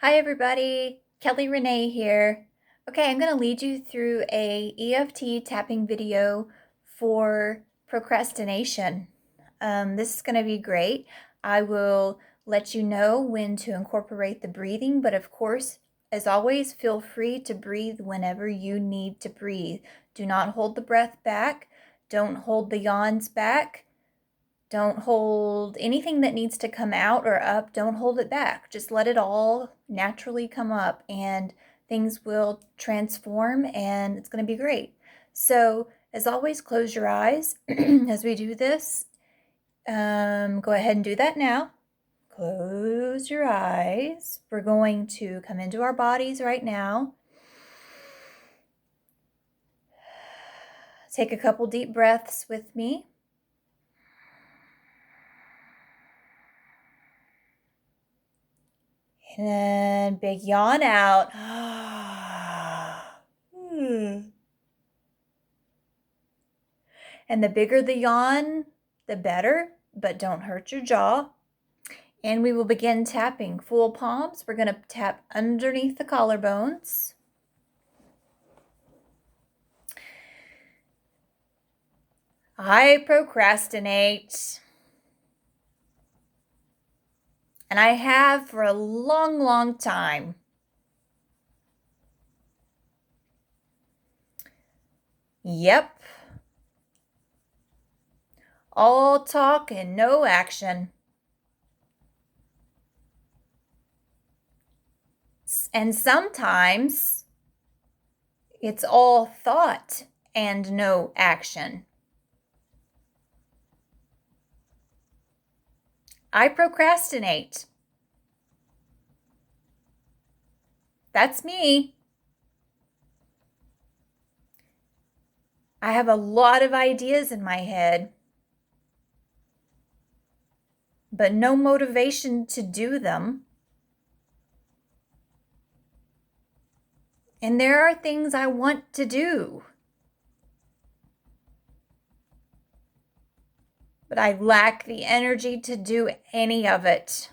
Hi everybody, Kelly Renee here. Okay, I'm going to lead you through a EFT tapping video for procrastination. This is going to be great. I will let you know when to incorporate the breathing, but of course, as always, feel free to breathe whenever you need to breathe. Do not hold the breath back. Don't hold the yawns back. Don't hold anything that needs to come out or up. Don't hold it back. Just let it all naturally come up and things will transform and it's going to be great. So, as always, close your eyes as we do this. Go ahead and do that now. Close your eyes. We're going to come into our bodies right now. Take a couple deep breaths with me. And big yawn out. And the bigger the yawn, the better, but don't hurt your jaw. And we will begin tapping. Full palms. We're going to tap underneath the collarbones. I procrastinate. And I have for a long, long time. Yep. All talk and no action. And sometimes it's all thought and no action. I procrastinate. That's me. I have a lot of ideas in my head, but no motivation to do them. And there are things I want to do, but I lack the energy to do any of it.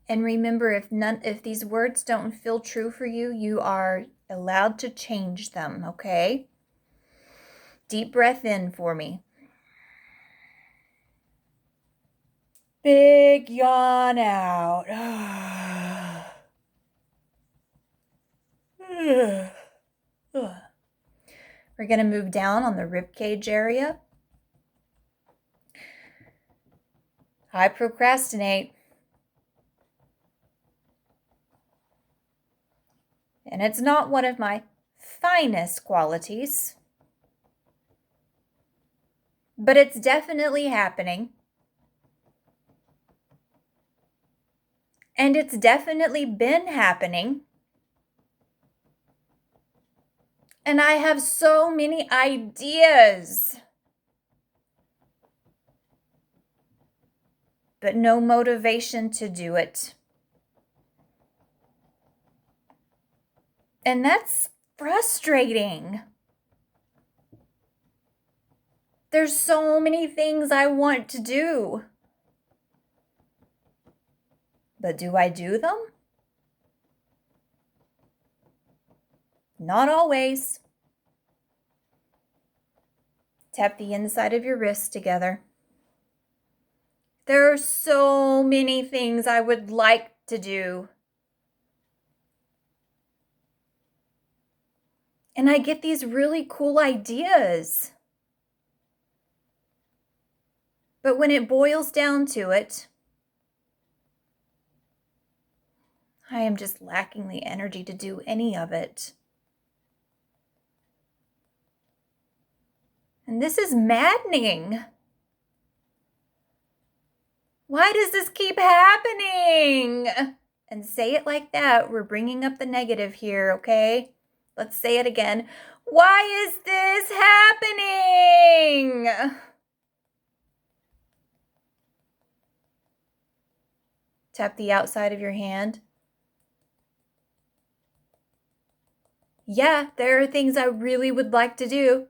And remember, if these words don't feel true for you, you are allowed to change them, okay? Deep breath in for me. Big yawn out. We're going to move down on the rib cage area. I procrastinate. And it's not one of my finest qualities, but it's definitely happening. And it's definitely been happening. And I have so many ideas, but no motivation to do it. And that's frustrating. There's so many things I want to do. But do I do them? Not always. Tap the inside of your wrist together. There are so many things I would like to do. And I get these really cool ideas. But when it boils down to it, I am just lacking the energy to do any of it. And this is maddening. Why does this keep happening? And say it like that. We're bringing up the negative here, okay? Let's say it again. Why is this happening? Tap the outside of your hand. Yeah, there are things I really would like to do.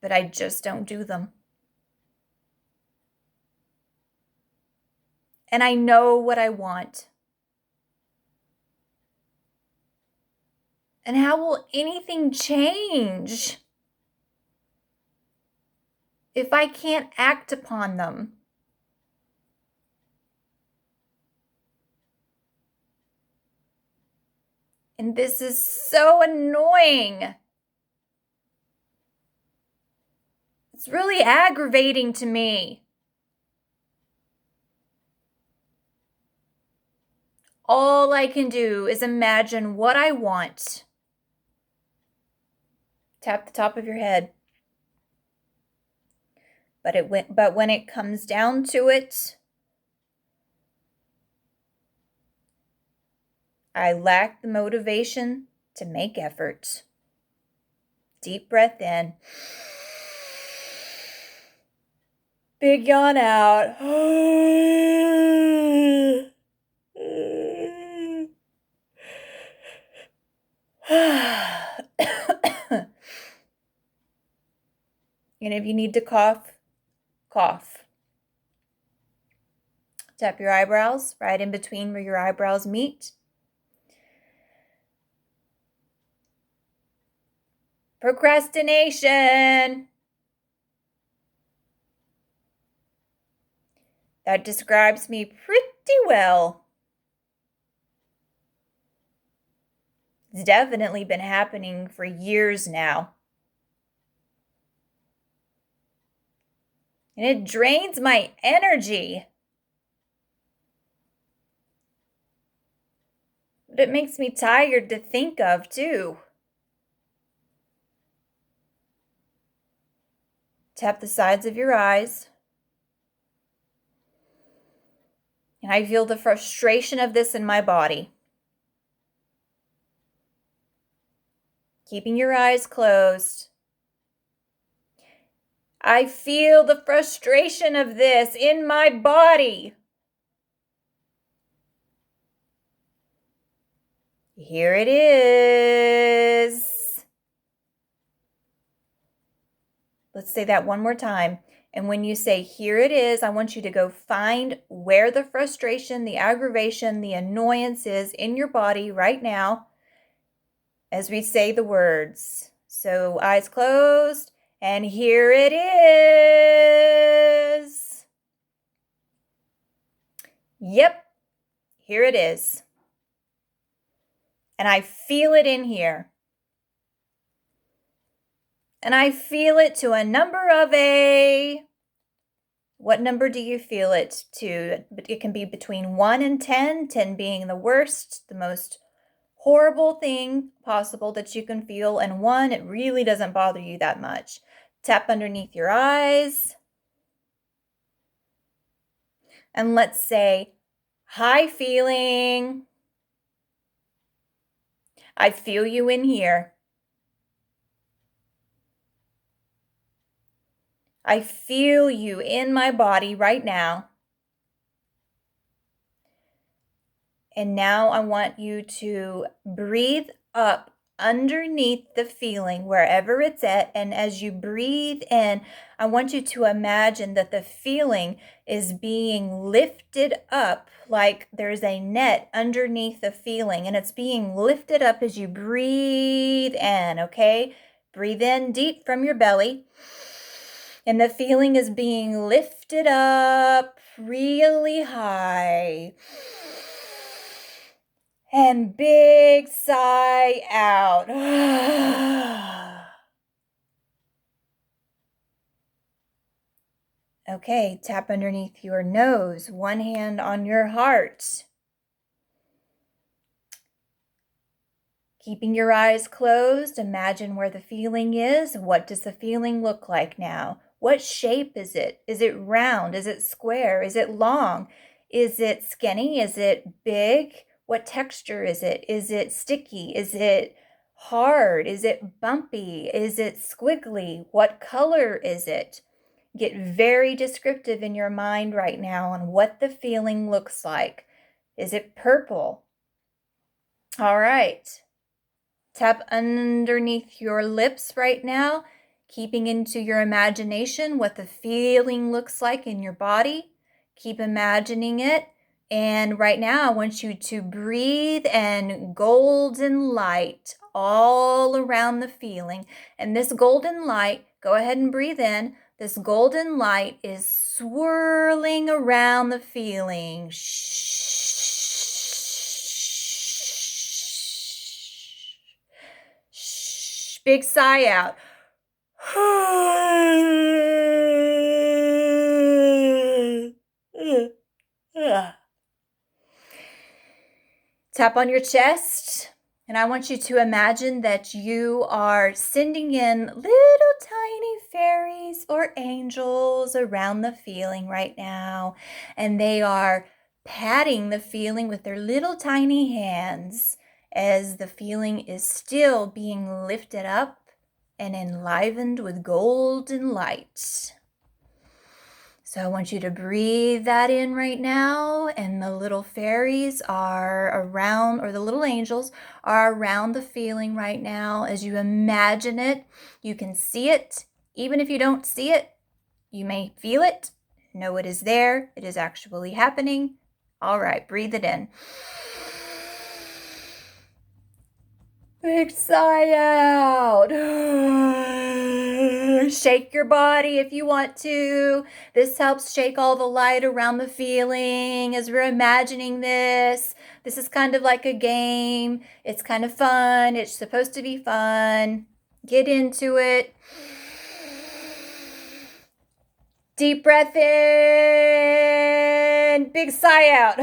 But I just don't do them. and I know what I want. And how will anything change if I can't act upon them? And this is so annoying. It's really aggravating to me. All I can do is imagine what I want. Tap the top of your head. But when it comes down to it, I lack the motivation to make effort. Deep breath in. Big yawn out. And if you need to cough, cough. Tap your eyebrows right in between where your eyebrows meet. Procrastination. That describes me pretty well. It's definitely been happening for years now. And it drains my energy. But it makes me tired to think of, too. Tap the sides of your eyes. And I feel the frustration of this in my body. Keeping your eyes closed. I feel the frustration of this in my body. Here it is. Let's say that one more time. And when you say, here it is, I want you to go find where the frustration, the aggravation, the annoyance is in your body right now as we say the words. So eyes closed, and here it is. Yep, here it is. And I feel it in here. And I feel it to a number of a... What number do you feel it to? It can be between 1 and 10, 10 being the worst, the most horrible thing possible that you can feel, and 1, it really doesn't bother you that much. Tap underneath your eyes. And let's say, high feeling. I feel you in here. I feel you in my body right now. And now I want you to breathe up underneath the feeling, wherever it's at. And as you breathe in, I want you to imagine that the feeling is being lifted up, like there's a net underneath the feeling, and it's being lifted up as you breathe in, okay? Breathe in deep from your belly. And the feeling is being lifted up really high. And big sigh out. Okay, tap underneath your nose, one hand on your heart. Keeping your eyes closed, imagine where the feeling is. What does the feeling look like now? What shape is it? Is it round? Is it square? Is it long? Is it skinny? Is it big? What texture is it? Is it sticky? Is it hard? Is it bumpy? Is it squiggly? What color is it? Get very descriptive in your mind right now on what the feeling looks like. Is it purple? All right. Tap underneath your lips right now, keeping into your imagination what the feeling looks like in your body. Keep imagining it. And right now, I want you to breathe in golden light all around the feeling. And this golden light, go ahead and breathe in. This golden light is swirling around the feeling. Shh. Big sigh out. Tap on your chest, and I want you to imagine that you are sending in little tiny fairies or angels around the feeling right now, and they are patting the feeling with their little tiny hands as the feeling is still being lifted up and enlivened with golden light. So I want you to breathe that in right now, and the little fairies are around, or the little angels are around the feeling right now. As you imagine it, you can see it. Even if you don't see it, you may feel it. Know it is there. It is actually happening. All right, breathe it in. Big sigh out. Shake your body if you want to. This helps shake all the light around the feeling as we're imagining this. This is kind of like a game. It's kind of fun. It's supposed to be fun. Get into it. Deep breath in. Big sigh out.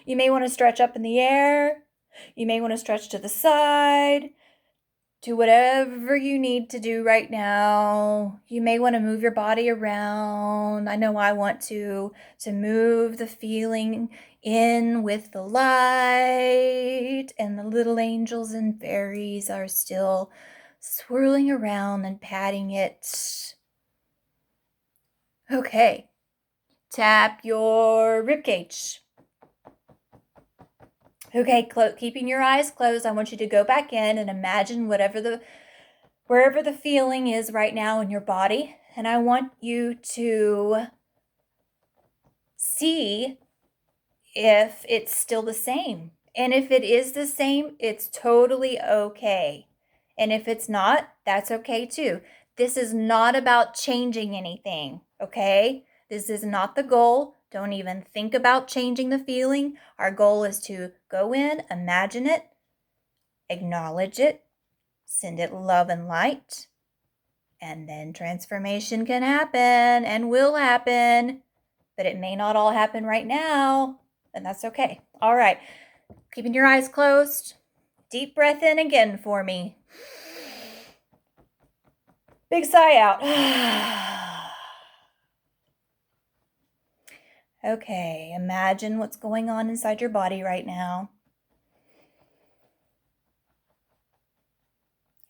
You may want to stretch up in the air. You may want to stretch to the side. Do whatever you need to do right now. You may want to move your body around. I know I want to move the feeling in with the light, and the little angels and fairies are still swirling around and patting it. Okay. Tap your ribcage. Okay, keeping your eyes closed, I want you to go back in and imagine wherever the feeling is right now in your body. And I want you to see if it's still the same. And if it is the same, it's totally okay. And if it's not, that's okay too. This is not about changing anything, okay? This is not the goal. Don't even think about changing the feeling. Our goal is to go in, imagine it, acknowledge it, send it love and light, and then transformation can happen and will happen, but it may not all happen right now, and that's okay. All right, keeping your eyes closed. Deep breath in again for me. Big sigh out. Okay, imagine what's going on inside your body right now.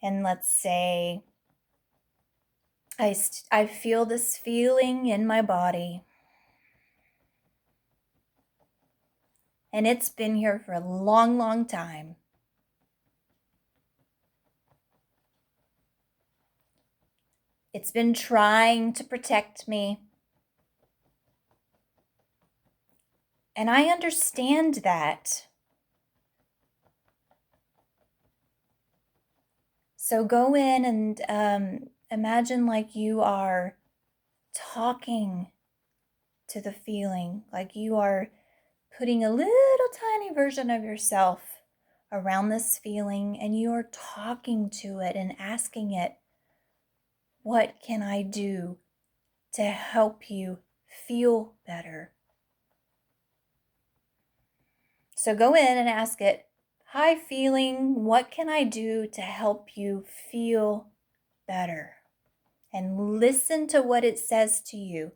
And let's say I feel this feeling in my body. And it's been here for a long, long time. It's been trying to protect me. And I understand that. So go in and imagine like you are talking to the feeling, like you are putting a little tiny version of yourself around this feeling, and you are talking to it and asking it, what can I do to help you feel better? So go in and ask it, hi feeling, what can I do to help you feel better? And listen to what it says to you.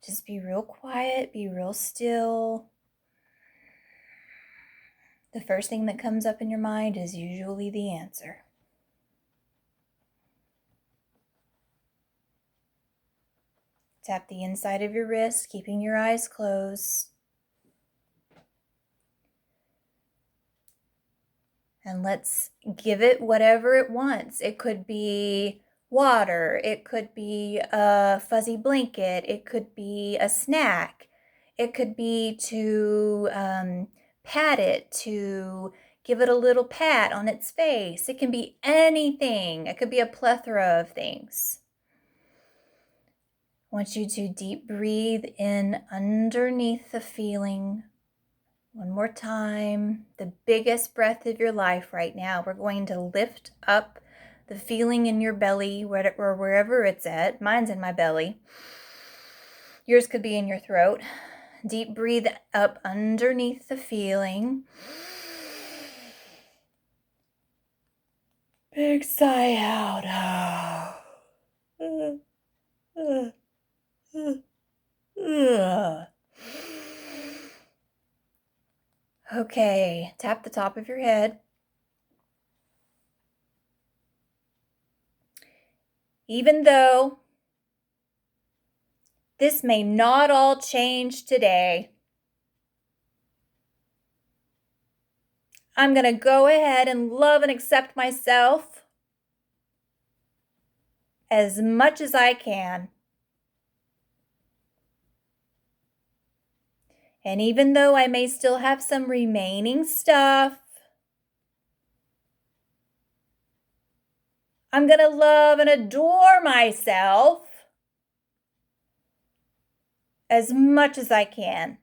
Just be real quiet, be real still. The first thing that comes up in your mind is usually the answer. Tap the inside of your wrist, keeping your eyes closed. And let's give it whatever it wants. It could be water, it could be a fuzzy blanket, it could be a snack, it could be to pat it, to give it a little pat on its face. It can be anything. It could be a plethora of things. I want you to deep breathe in underneath the feeling. One more time. The biggest breath of your life right now. We're going to lift up the feeling in your belly or wherever it's at. Mine's in my belly. Yours could be in your throat. Deep breathe up underneath the feeling. Big sigh out. Okay, tap the top of your head. Even though this may not all change today, I'm going to go ahead and love and accept myself as much as I can. And even though I may still have some remaining stuff, I'm going to love and adore myself as much as I can.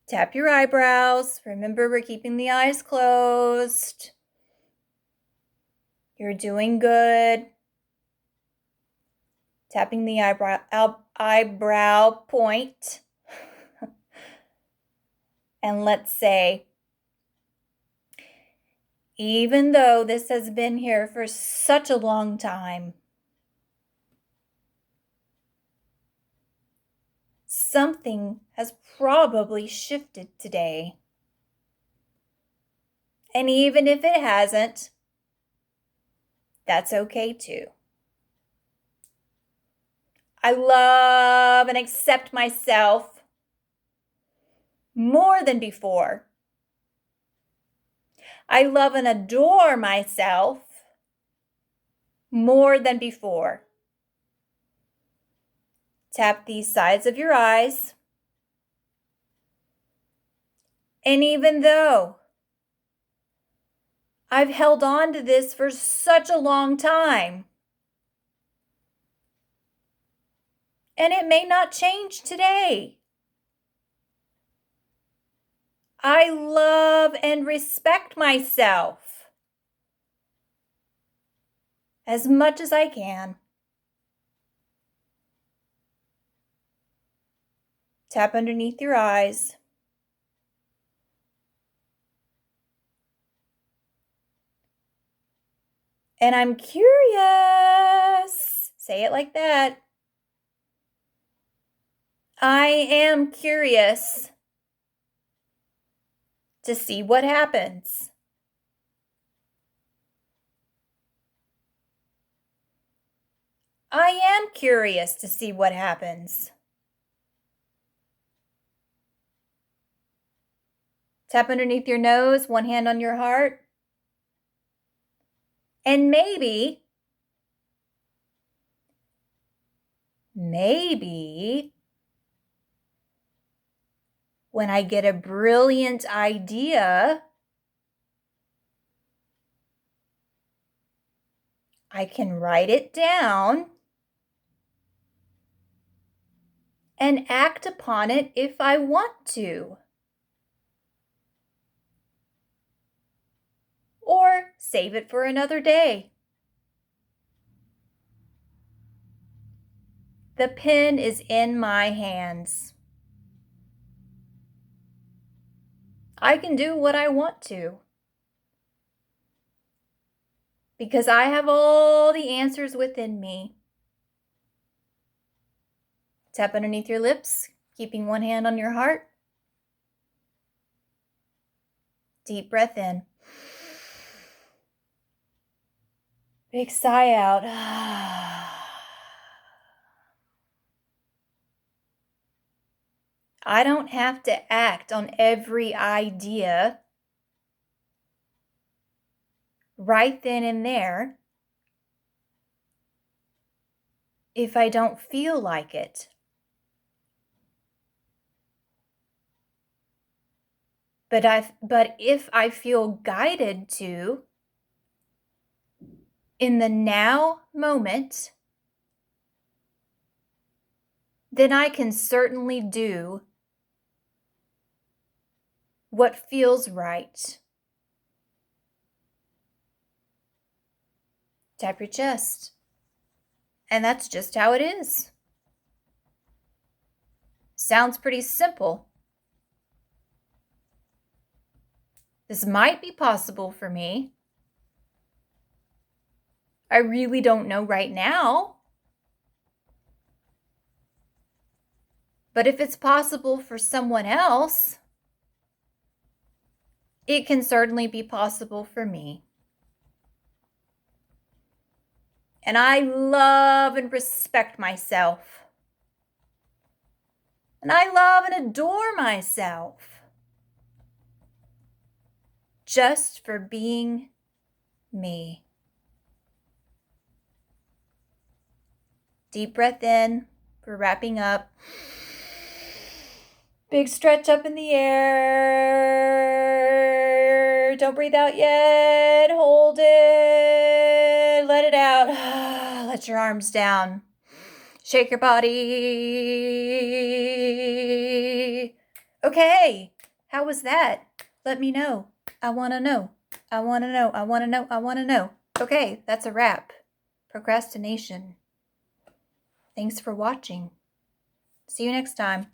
Tap your eyebrows. Remember, we're keeping the eyes closed. You're doing good. Tapping the eyebrow point. And let's say, even though this has been here for such a long time, something has probably shifted today. And even if it hasn't, that's okay too. I love and accept myself more than before. I love and adore myself more than before. Tap the sides of your eyes. And even though I've held on to this for such a long time, and it may not change today, I love and respect myself as much as I can. Tap underneath your eyes. And I'm curious. Say it like that. I am curious to see what happens. I am curious to see what happens. Tap underneath your nose, one hand on your heart. And maybe when I get a brilliant idea, I can write it down and act upon it if I want to. Or save it for another day. The pen is in my hands. I can do what I want to, because I have all the answers within me. Tap underneath your lips, keeping one hand on your heart. Deep breath in. Big sigh out. I don't have to act on every idea right then and there if I don't feel like it. But if I feel guided to, in the now moment, then I can certainly do what feels right. Tap your chest. And that's just how it is. Sounds pretty simple. This might be possible for me. I really don't know right now. But if it's possible for someone else, it can certainly be possible for me. And I love and respect myself. And I love and adore myself just for being me. Deep breath in. We're wrapping up. Big stretch up in the air. Don't breathe out yet. Hold it. Let it out. Let your arms down. Shake your body. Okay. How was that? Let me know. I want to know. I want to know. I want to know. I want to know. Okay, that's a wrap. Procrastination. Thanks for watching. See you next time.